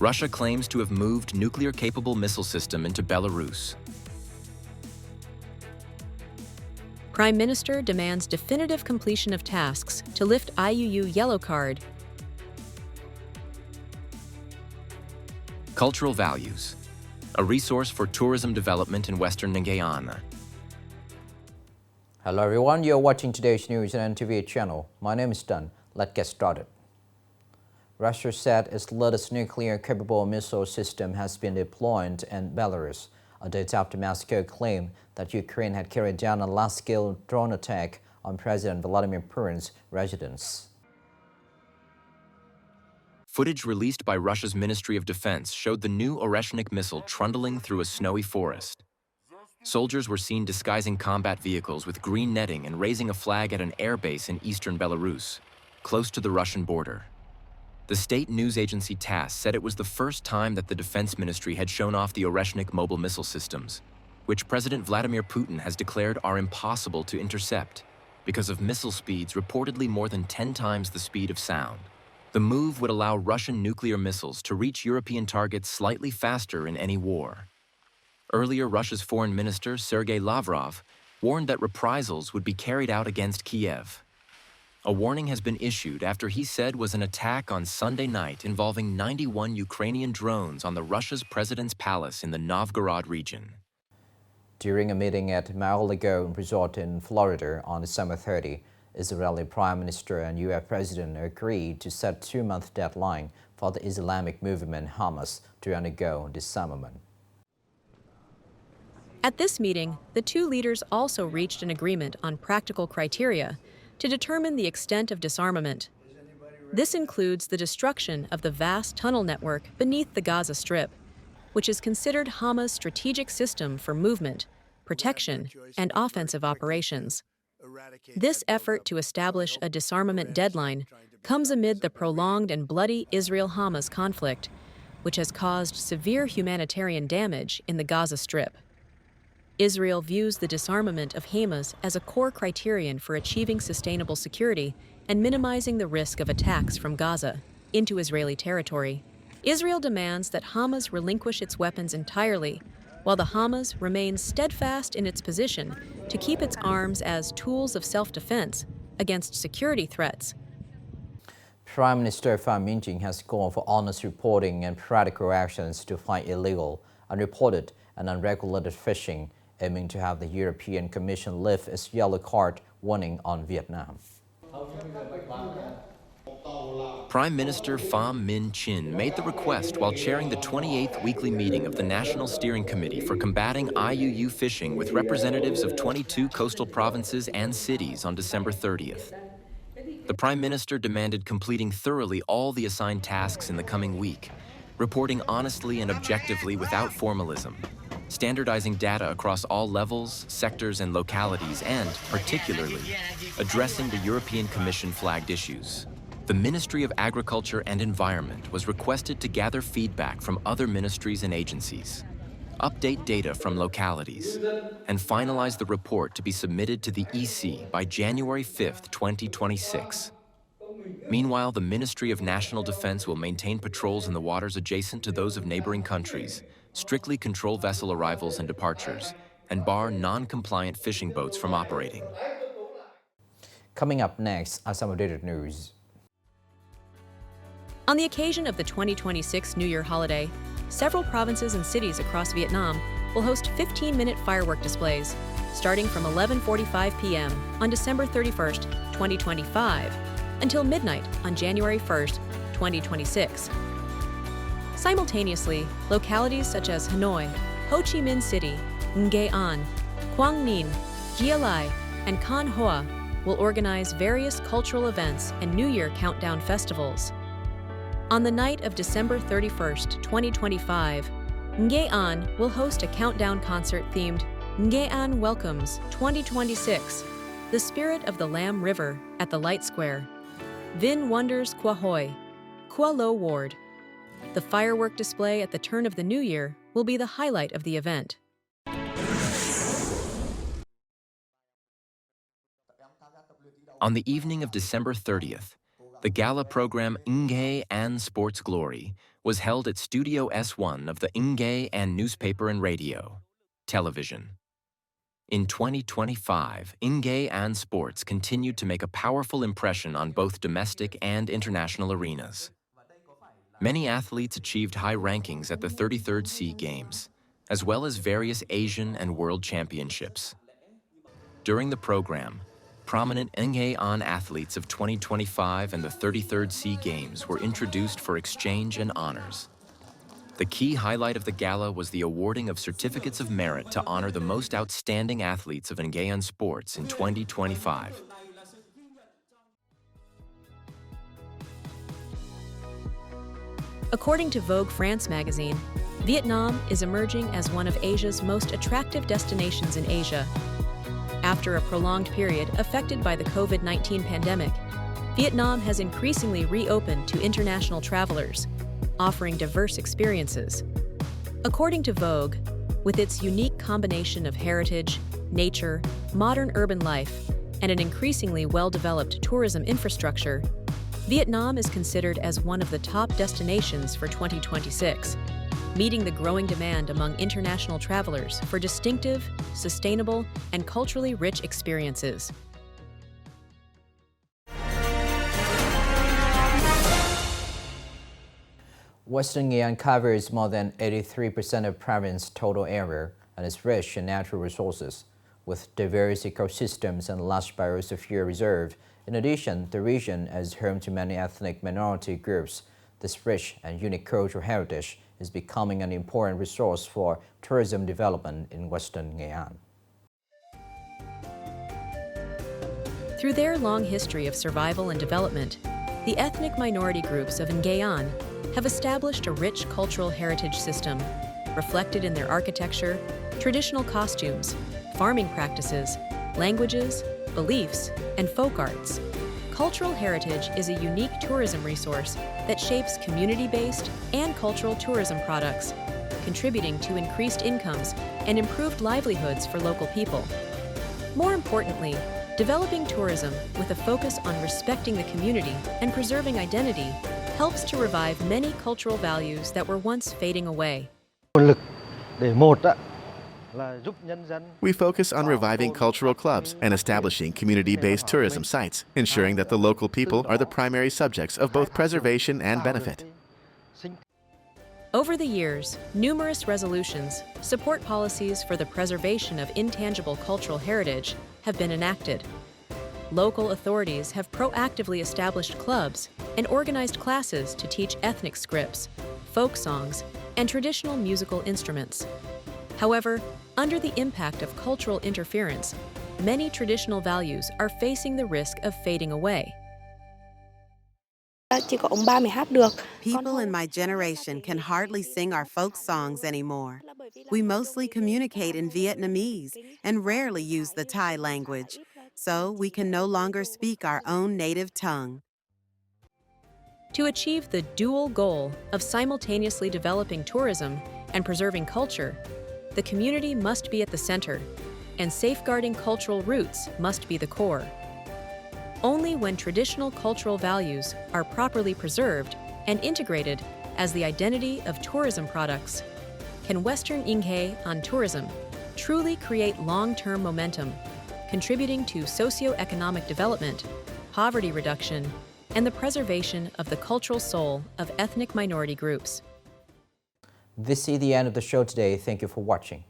Russia claims to have moved nuclear-capable missile system into Belarus. Prime Minister demands definitive completion of tasks to lift IUU yellow card. Cultural values, a resource for tourism development in Western Guyana. Hello everyone, you're watching today's news on NTV channel. My name is Đăng. Let's get started. Russia said its latest nuclear-capable missile system has been deployed in Belarus, a day after Moscow claimed that Ukraine had carried down a large-scale drone attack on President Vladimir Putin's residence. Footage released by Russia's Ministry of Defense showed the new Oreshnik missile trundling through a snowy forest. Soldiers were seen disguising combat vehicles with green netting and raising a flag at an airbase in eastern Belarus, close to the Russian border. The state news agency TASS said it was the first time that the Defense Ministry had shown off the Oreshnik mobile missile systems, which President Vladimir Putin has declared are impossible to intercept because of missile speeds reportedly more than 10 times the speed of sound. The move would allow Russian nuclear missiles to reach European targets slightly faster in any war. Earlier, Russia's Foreign Minister Sergei Lavrov warned that reprisals would be carried out against Kiev. A warning has been issued after he said was an attack on Sunday night involving 91 Ukrainian drones on the Russia's president's palace in the Novgorod region. During a meeting at Mar-a-Lago resort in Florida on December 30, Israeli Prime Minister and U.S. President agreed to set a 2-month deadline for the Islamic movement Hamas to undergo disarmament. At this meeting, the two leaders also reached an agreement on practical criteria to determine the extent of disarmament. This includes the destruction of the vast tunnel network beneath the Gaza Strip, which is considered Hamas' strategic system for movement, protection, and offensive operations. This effort to establish a disarmament deadline comes amid the prolonged and bloody Israel-Hamas conflict, which has caused severe humanitarian damage in the Gaza Strip. Israel views the disarmament of Hamas as a core criterion for achieving sustainable security and minimizing the risk of attacks from Gaza into Israeli territory. Israel demands that Hamas relinquish its weapons entirely, while the Hamas remains steadfast in its position to keep its arms as tools of self-defense against security threats. Prime Minister Phạm Minh Chính has called for honest reporting and practical actions to fight illegal, unreported, and unregulated fishing, aiming to have the European Commission lift its yellow card warning on Vietnam. Prime Minister Phạm Minh Chính made the request while chairing the 28th weekly meeting of the National Steering Committee for Combating IUU Fishing with representatives of 22 coastal provinces and cities on December 30th. The Prime Minister demanded completing thoroughly all the assigned tasks in the coming week, reporting honestly and objectively without formalism, standardizing data across all levels, sectors, and localities, and, particularly, addressing the European Commission flagged issues. The Ministry of Agriculture and Environment was requested to gather feedback from other ministries and agencies, update data from localities, and finalize the report to be submitted to the EC by January 5, 2026. Meanwhile, the Ministry of National Defense will maintain patrols in the waters adjacent to those of neighboring countries, strictly control vessel arrivals and departures, and bar non-compliant fishing boats from operating. Coming up next are some updated news. On the occasion of the 2026 New Year holiday, several provinces and cities across Vietnam will host 15-minute firework displays, starting from 11:45 p.m. on December 31st, 2025, until midnight on January 1st, 2026. Simultaneously, localities such as Hanoi, Ho Chi Minh City, Nghệ An, Quang Ninh, Gia Lai, and Can Hoa will organize various cultural events and New Year countdown festivals. On the night of December 31st, 2025, Nghệ An will host a countdown concert themed Nghệ An Welcomes 2026, the Spirit of the Lamb River at the Light Square. Vin Wonders Qua Hoi, Qua Lo Ward. The firework display at the turn of the new year will be the highlight of the event. On the evening of December 30th, The gala program Những, An Sports Glory was held at Studio S1 of the Những An newspaper and radio, television. In 2025, Những An Sports continued to make a powerful impression on both domestic and international arenas. Many athletes achieved high rankings at the 33rd SEA Games, as well as various Asian and World Championships. During the program, prominent Những An athletes of 2025 and the 33rd SEA Games were introduced for exchange and honors. The key highlight of the gala was the awarding of certificates of merit to honor the most outstanding athletes of Những An sports in 2025. According to Vogue France magazine, Vietnam is emerging as one of Asia's most attractive destinations in Asia. After a prolonged period affected by the COVID-19 pandemic, Vietnam has increasingly reopened to international travelers, offering diverse experiences. According to Vogue, with its unique combination of heritage, nature, modern urban life, and an increasingly well-developed tourism infrastructure, Vietnam is considered as one of the top destinations for 2026, meeting the growing demand among international travelers for distinctive, sustainable, and culturally rich experiences. Western Nghệ An covers more than 83% of province's total area and is rich in natural resources, with diverse ecosystems and large biosphere reserve. In addition, the region is home to many ethnic minority groups. This rich and unique cultural heritage is becoming an important resource for tourism development in Western Nghệ An. Through their long history of survival and development, the ethnic minority groups of Nghệ An have established a rich cultural heritage system, reflected in their architecture, traditional costumes, farming practices, languages, beliefs, and folk arts. Cultural heritage is a unique tourism resource that shapes community-based and cultural tourism products, contributing to increased incomes and improved livelihoods for local people. More importantly, developing tourism with a focus on respecting the community and preserving identity helps to revive many cultural values that were once fading away. We focus on reviving cultural clubs and establishing community-based tourism sites, ensuring that the local people are the primary subjects of both preservation and benefit. Over the years, numerous resolutions, support policies for the preservation of intangible cultural heritage have been enacted. Local authorities have proactively established clubs and organized classes to teach ethnic scripts, folk songs, and traditional musical instruments. However, under the impact of cultural interference, many traditional values are facing the risk of fading away. People in my generation can hardly sing our folk songs anymore. We mostly communicate in Vietnamese and rarely use the Thai language, so we can no longer speak our own native tongue. To achieve the dual goal of simultaneously developing tourism and preserving culture, the community must be at the center, and safeguarding cultural roots must be the core. Only when traditional cultural values are properly preserved and integrated as the identity of tourism products can Western Những An tourism truly create long-term momentum, contributing to socio-economic development, poverty reduction, and the preservation of the cultural soul of ethnic minority groups. This is the end of the show today. Thank you for watching.